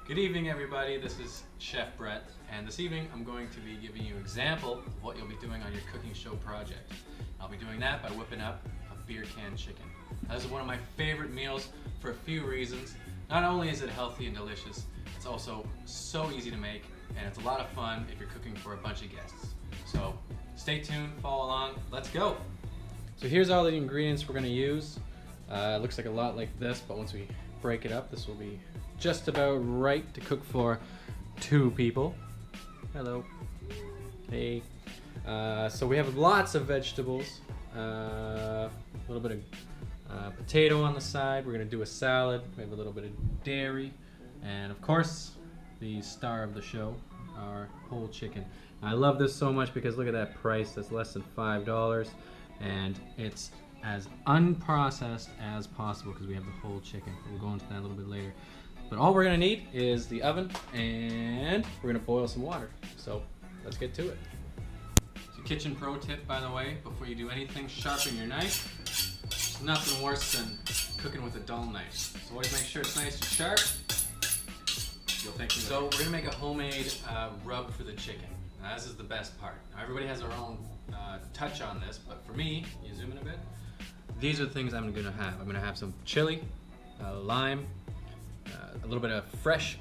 Good evening, everybody. This is Chef Brett, and this evening I'm going to be giving you an example of what you'll be doing on your cooking show project. I'll be doing that by whipping up a beer can chicken. Now, this is one of my favorite meals for a few reasons. Not only is it healthy and delicious, it's also so easy to make, and it's a lot of fun if you're cooking for a bunch of guests. So stay tuned, follow along, let's go. So here's all the ingredients we're going to use. It looks like a lot like this, but once we break it up, this will be just about right to cook for 2 people. Hello. Hey. So we have lots of vegetables, a little bit of potato on the side. We're going to do a salad. We have a little bit of dairy, and of course, the star of the show, our whole chicken. I love this so much because look at that price. That's less than $5, and it's as unprocessed as possible because we have the whole chicken. We'll go into that a little bit later. But all we're gonna need is the oven, and we're gonna boil some water. So let's get to it. So kitchen pro tip, by the way, before you do anything, sharpen your knife. There's nothing worse than cooking with a dull knife. So always make sure it's nice and sharp. You'll thank me later. So we're gonna make a homemade rub for the chicken. Now, this is the best part. Now, everybody has their own touch on this, but for me, you zoom in a bit, these are the things I'm gonna have. I'm gonna have some chili, lime, a little bit of fresh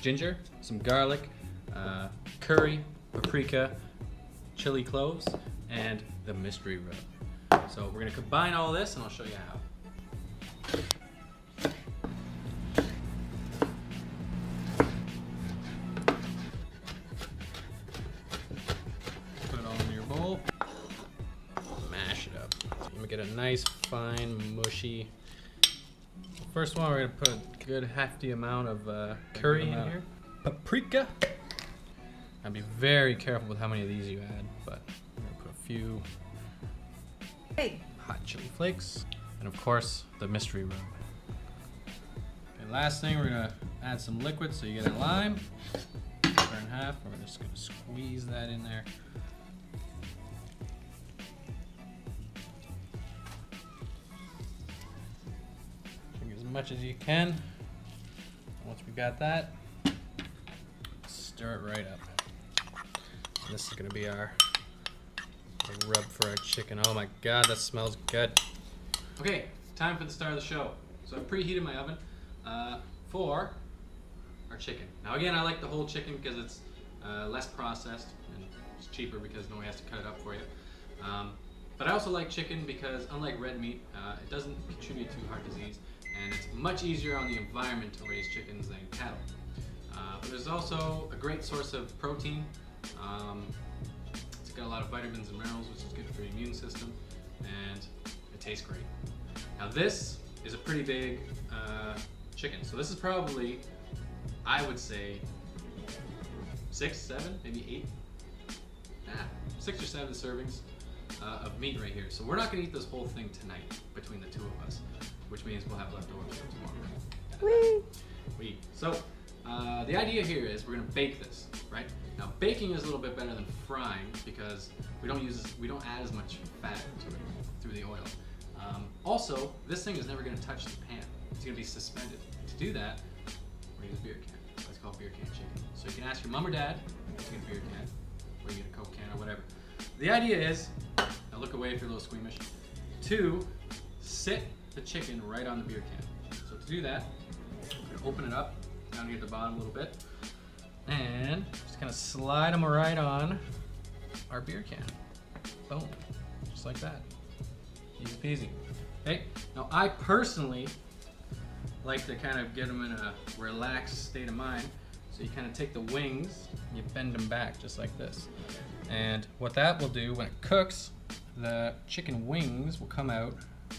ginger, some garlic, curry, paprika, chili cloves, and the mystery rub. So we're gonna combine all this and I'll show you how. Put it all in your bowl, mash it up. So you get a nice, fine, mushy. First one, we're gonna put a good hefty amount of curry in here. Paprika. Now be very careful with how many of these you add, but I'm gonna put a few hot chili flakes, and of course the mystery rub. Okay, last thing, we're gonna add some liquid, so you get a lime, cut in half. We're just gonna squeeze that in there. Much as you can. Once we got that, stir it right up. And this is gonna be our rub for our chicken. Oh my God, that smells good. Okay, time for the star of the show. So I've preheated my oven for our chicken. Now again, I like the whole chicken because it's less processed and it's cheaper because nobody has to cut it up for you. But I also like chicken because unlike red meat, it doesn't contribute to heart disease. And it's much easier on the environment to raise chickens than cattle. But there's also a great source of protein. It's got a lot of vitamins and minerals, which is good for your immune system, and it tastes great. Now this is a pretty big chicken. So this is probably, I would say, 6, 7, maybe 8, 6 or 7 servings of meat right here. So we're not gonna eat this whole thing tonight between the 2 of us, which means we'll have leftovers for tomorrow. Whee! So the idea here is we're gonna bake this, right? Now baking is a little bit better than frying because we don't add as much fat to it through the oil. Also, this thing is never gonna touch the pan. It's gonna be suspended. To do that, we're gonna use a beer can. That's called beer can chicken. So you can ask your mom or dad to get a beer can, or you get a Coke can or whatever. The idea is, now look away if you're a little squeamish, to sit the chicken right on the beer can. So to do that, we're gonna open it up down here at the bottom a little bit, and just kind of slide them right on our beer can. Boom, just like that. Easy peasy. Okay, now I personally like to kind of get them in a relaxed state of mind. So you kind of take the wings, and you bend them back just like this. And what that will do when it cooks, the chicken wings will come out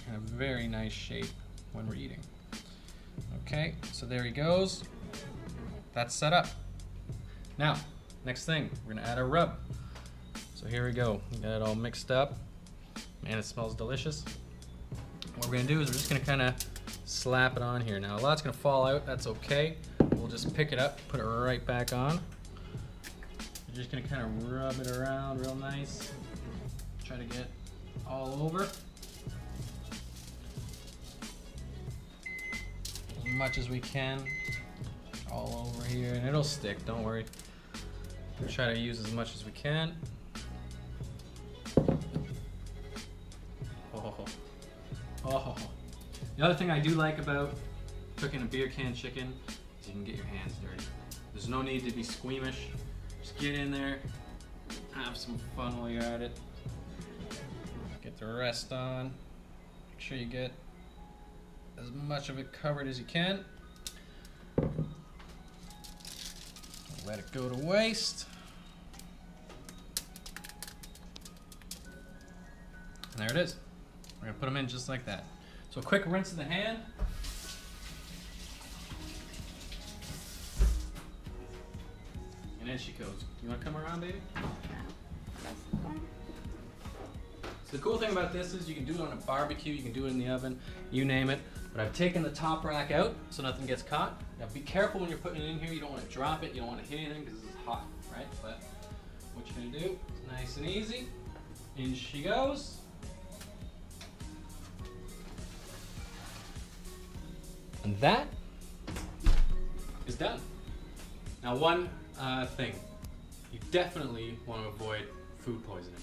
in a very nice shape when we're eating. Okay, so there he goes. That's set up. Now, next thing, we're gonna add our rub. So here we go. We got it all mixed up. Man, it smells delicious. What we're gonna do is we're just gonna kind of slap it on here. Now, a lot's gonna fall out, that's okay. We'll just pick it up, put it right back on. We're just gonna kind of rub it around real nice. Try to get all over. As much as we can. all over here, and it'll stick, don't worry. We'll try to use as much as we can. Oh. The other thing I do like about cooking a beer can chicken is you can get your hands dirty. There's no need to be squeamish. Just get in there, have some fun while you're at it. Get the rest on. Make sure you get as much of it covered as you can. Let it go to waste. And there it is. We're gonna put them in just like that. So a quick rinse of the hand. And in she goes. You wanna come around, baby? So the cool thing about this is you can do it on a barbecue, you can do it in the oven, you name it. But I've taken the top rack out so nothing gets caught. Now be careful when you're putting it in here. You don't want to drop it, you don't want to hit anything because this is hot, right? But what you're gonna do is nice and easy. In she goes. And that is done. Now one thing, you definitely want to avoid food poisoning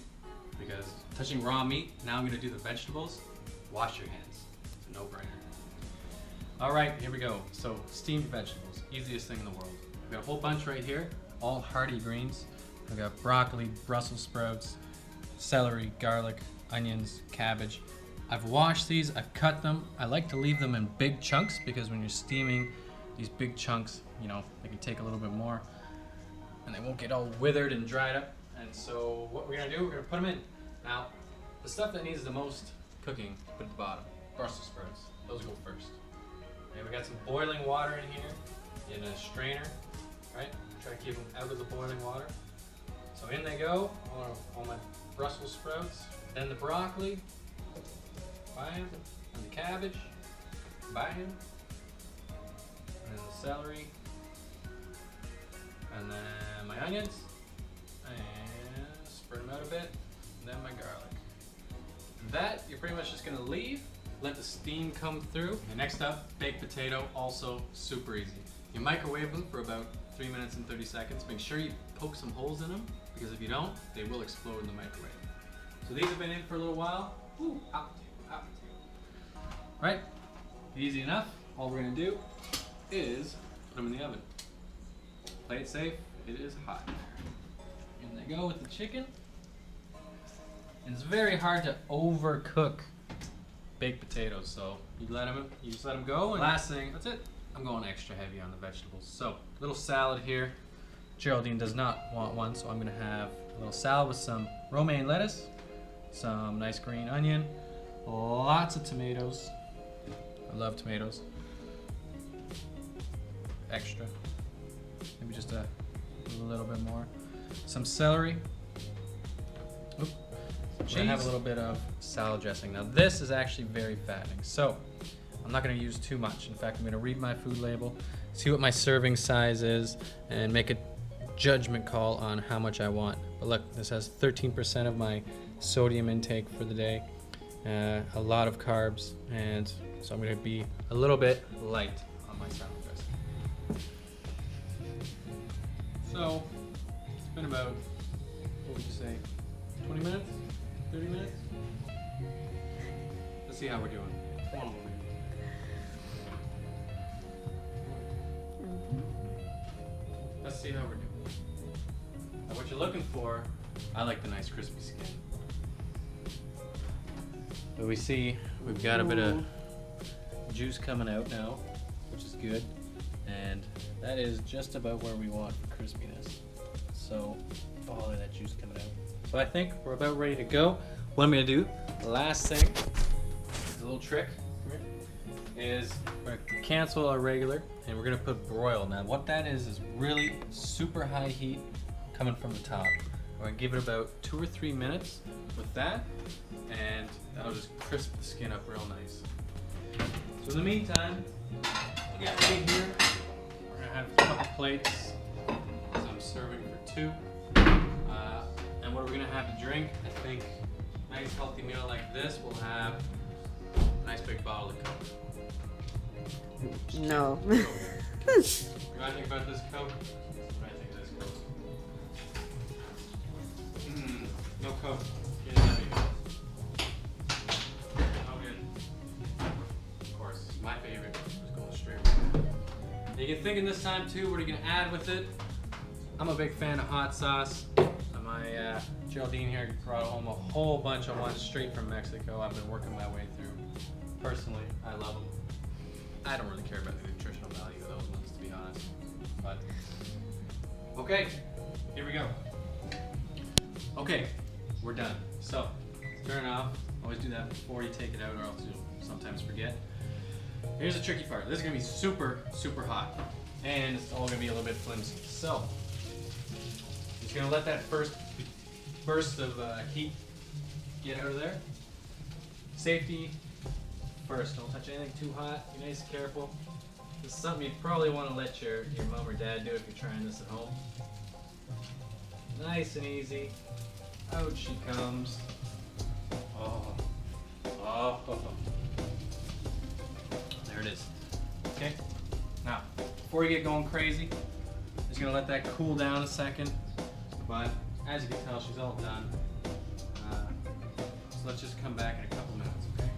because touching raw meat, now I'm going to do the vegetables, wash your hands. It's a no-brainer. All right, here we go. So steamed vegetables, easiest thing in the world. We've got a whole bunch right here, all hearty greens. We've got broccoli, Brussels sprouts, celery, garlic, onions, cabbage. I've washed these, I've cut them. I like to leave them in big chunks because when you're steaming these big chunks, you know, they can take a little bit more and they won't get all withered and dried up. And so what we're gonna do, we're gonna put them in. Now, the stuff that needs the most cooking, put at the bottom. Brussels sprouts, those go first. Okay, we got some boiling water in here in a strainer, right? Try to keep them out of the boiling water. So in they go, all my Brussels sprouts, then the broccoli, bam, and the cabbage, bam, and then the celery, and then my onions, and spread them out a bit, and then my garlic. That you're pretty much just gonna leave, let the steam come through. And next up, baked potato, also super easy. You microwave them for about 3 minutes and 30 seconds. Make sure you poke some holes in them, because if you don't, they will explode in the microwave. So these have been in for a little while. Ooh, hot potato, hot potato. Right, easy enough. All we're gonna do is put them in the oven. Play it safe, it is hot. In they go with the chicken. And it's very hard to overcook baked potatoes, so you just let them go. And last thing, that's it. I'm going extra heavy on the vegetables. So, little salad here. Geraldine does not want one, so I'm gonna have a little salad with some romaine lettuce, some nice green onion, lots of tomatoes. I love tomatoes. Extra. Maybe just a little bit more. Some celery. Oop. We're gonna have a little bit of salad dressing. Now this is actually very fattening, so I'm not gonna use too much. In fact, I'm gonna read my food label, see what my serving size is, and make a judgment call on how much I want. But look, this has 13% of my sodium intake for the day, a lot of carbs, and so I'm gonna be a little bit light on my salad dressing. So it's been about, what would you say, 20 minutes? 30 minutes? Let's see how we're doing. Come on over here. Let's see how we're doing. Now what you're looking for, I like the nice crispy skin. But we see we've got a bit of juice coming out now, which is good. And that is just about where we want for crispiness. So all of that juice coming out. So I think we're about ready to go. What I'm gonna do, the last thing, a little trick, is we're gonna cancel our regular and we're gonna put broil. Now what that is really super high heat coming from the top. We're gonna give it about 2 or 3 minutes with that, and that'll just crisp the skin up real nice. So in the meantime, we'll get ready here. We're gonna have a couple plates, so I'm serving for 2. And what are we gonna have to drink? I think a nice healthy meal like this will have a nice big bottle of Coke. No. You want What do you think about this Coke? What do you think of this Coke? No Coke. Get it out of here. Oh, good. Of course, my favorite is going straight with it. You can think in this time too, what are you gonna add with it? I'm a big fan of hot sauce. My Geraldine here brought home a whole bunch of ones straight from Mexico. I've been working my way through. Personally, I love them. I don't really care about the nutritional value of those ones, to be honest. But okay, here we go. Okay, we're done. So turn it off. Always do that before you take it out, or else you'll sometimes forget. Here's the tricky part. This is gonna be super, super hot, and it's all gonna be a little bit flimsy. So just gonna let that first burst of heat get out of there. Safety first. Don't touch anything too hot. Be nice and careful. This is something you'd probably want to let your mom or dad do if you're trying this at home. Nice and easy. Out she comes. Oh. Oh. There it is. Okay. Now, before you get going crazy, just gonna let that cool down a second. But as you can tell, she's all done. So let's just come back in a couple minutes, okay?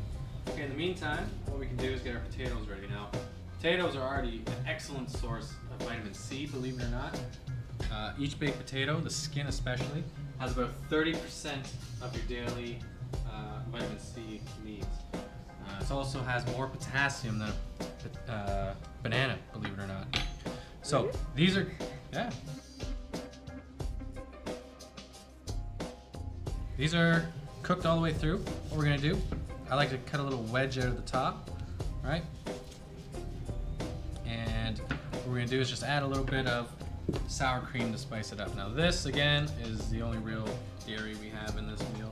Okay, in the meantime, what we can do is get our potatoes ready. Now, potatoes are already an excellent source of vitamin C, believe it or not. Each baked potato, the skin especially, has about 30% of your daily vitamin C needs. It also has more potassium than a banana, believe it or not. So these are, yeah. These are cooked all the way through. What we're gonna do, I like to cut a little wedge out of the top, right? And what we're gonna do is just add a little bit of sour cream to spice it up. Now this, again, is the only real dairy we have in this meal.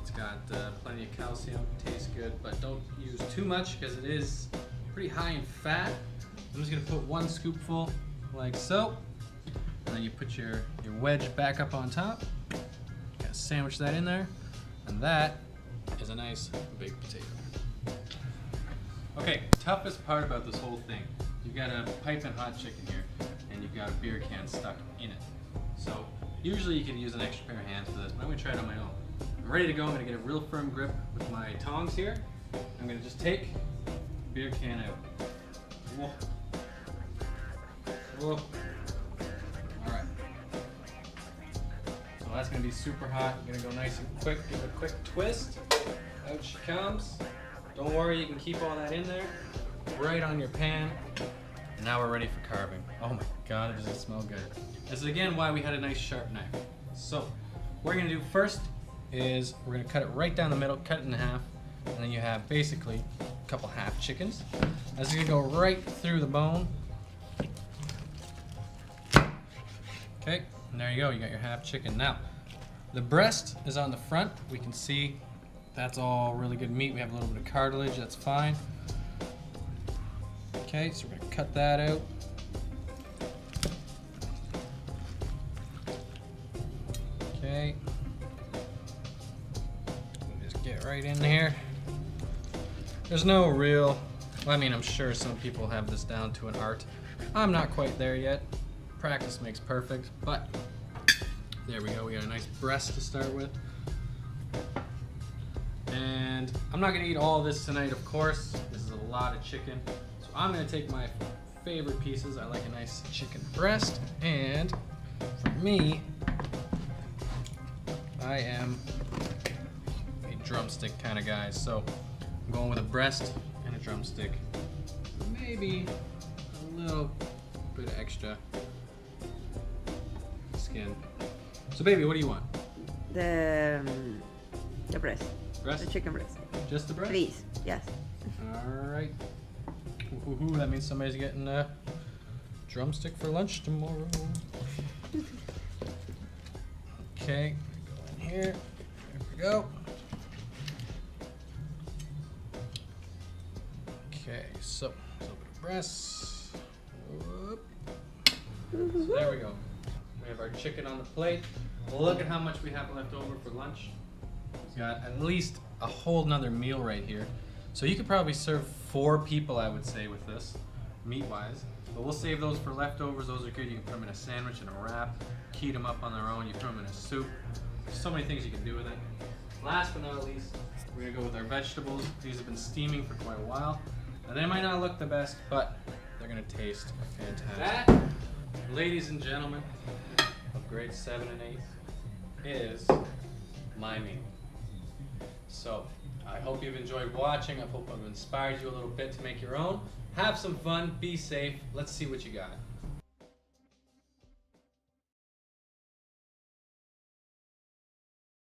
It's got plenty of calcium, tastes good, but don't use too much because it is pretty high in fat. I'm just gonna put 1 scoopful like so, and then you put your wedge back up on top. Gotta sandwich that in there, and that is a nice baked potato. Okay, toughest part about this whole thing. You've got a piping hot chicken here, and you've got a beer can stuck in it. So usually you can use an extra pair of hands for this, but I'm gonna try it on my own. I'm ready to go. I'm gonna get a real firm grip with my tongs here. I'm gonna just take the beer can out. Whoa. Whoa. All right. So that's gonna be super hot. I'm gonna go nice and quick, give it a quick twist. Out she comes. Don't worry, you can keep all that in there, right on your pan. And now we're ready for carving. Oh my God, does it smell good. This is again why we had a nice sharp knife. So what we're gonna do first is we're gonna cut it right down the middle, cut it in half, and then you have basically a couple half chickens. That's gonna go right through the bone. Okay, and there you go, you got your half chicken. Now, the breast is on the front. We can see that's all really good meat. We have a little bit of cartilage, that's fine. Okay, so we're gonna cut that out. Okay. Just get right in here. There's no real, well, I mean, I'm sure some people have this down to an art. I'm not quite there yet. Practice makes perfect, but there we go. We got a nice breast to start with. And I'm not gonna eat all of this tonight, of course. This is a lot of chicken. So I'm gonna take my favorite pieces. I like a nice chicken breast, and for me, I am a drumstick kind of guy. So I'm going with a breast and a drumstick. Maybe a little bit of extra skin. So baby, what do you want? The breast. Breast? The chicken breast. Just the breast? Please, yes. Alright. Ooh, that means somebody's getting a drumstick for lunch tomorrow. Okay, go in here. There we go. Okay, so a little bit of breasts. Whoop. So there we go. We have our chicken on the plate. Look at how much we have left over for lunch. We've got at least a whole nother meal right here. So you could probably serve 4 people, I would say, with this. meat-wise. But we'll save those for leftovers. Those are good. You can put them in a sandwich, in a wrap, heat them up on their own. You put them in a soup. There's so many things you can do with it. Last but not least, we're gonna go with our vegetables. These have been steaming for quite a while. And they might not look the best, but they're gonna taste fantastic. That, ladies and gentlemen of grades 7 and 8, is my meal. So, I hope you've enjoyed watching. I hope I've inspired you a little bit to make your own. Have some fun, be safe. Let's see what you got.